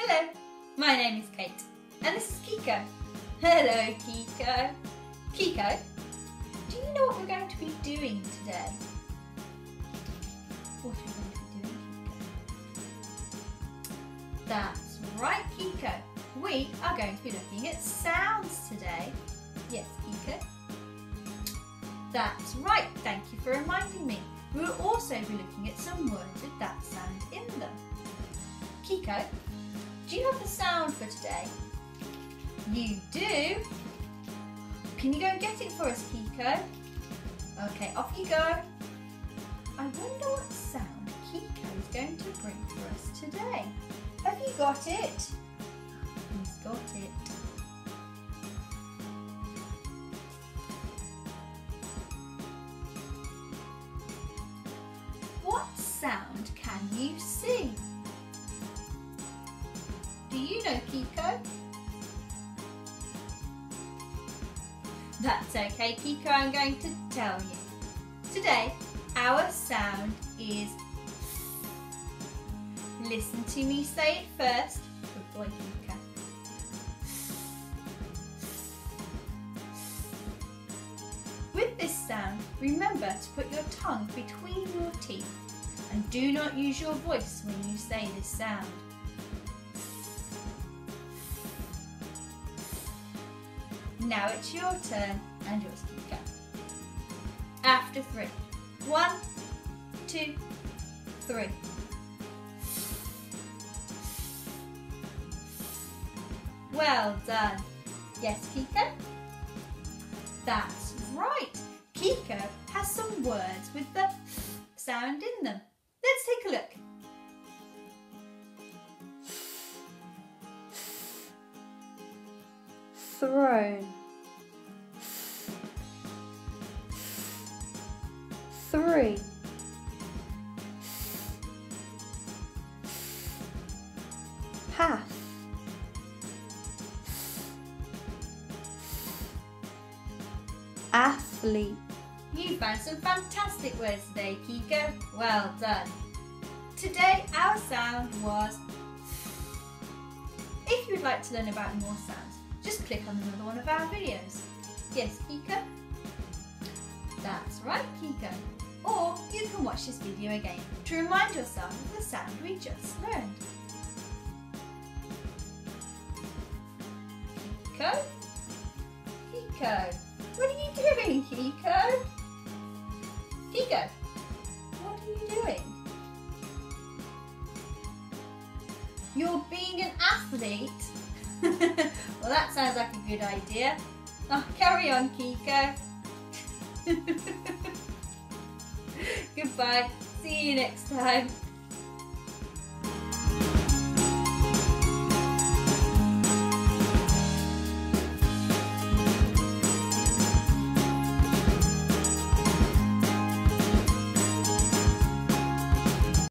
Hello, my name is Kate and this is Keiko. Hello Keiko. Keiko, do you know what we're going to be doing today? What are we going to be doing, Keiko? That's right, Keiko. We are going to be looking at sounds today. Yes, Keiko? That's right, thank you for reminding me. We will also be looking at some words with that sound in them. Keiko, do you have the sound for today? You do? Can you go and get it for us, Keiko? Okay, off you go. I wonder what sound Keiko is going to bring for us today. Have you got it? He's got it. What sound can you see? Do you know, Keiko? That's okay, Keiko, I'm going to tell you. Today, our sound is listen to me say it first. Good boy, Keiko. With this sound, remember to put your tongue between your teeth and do not use your voice when you say this sound. Now it's your turn and yours, Keiko. After 3. 1, 2, 3. Well done. Yes, Keiko? That's right. Keiko has some words with the sound in them. Let's take a look. Throne, 3, path, athlete. You found some fantastic words today, Keiko. Well done. Today our sound was. If you would like to learn about more sounds, just click on another one of our videos. Yes, Keiko? That's right, Keiko. Or you can watch this video again to remind yourself of the sound we just learned. Keiko? Keiko? What are you doing, Keiko? Keiko, what are you doing? You're being an athlete? Well, that sounds like a good idea. Oh, carry on, Keiko. Goodbye. See you next time.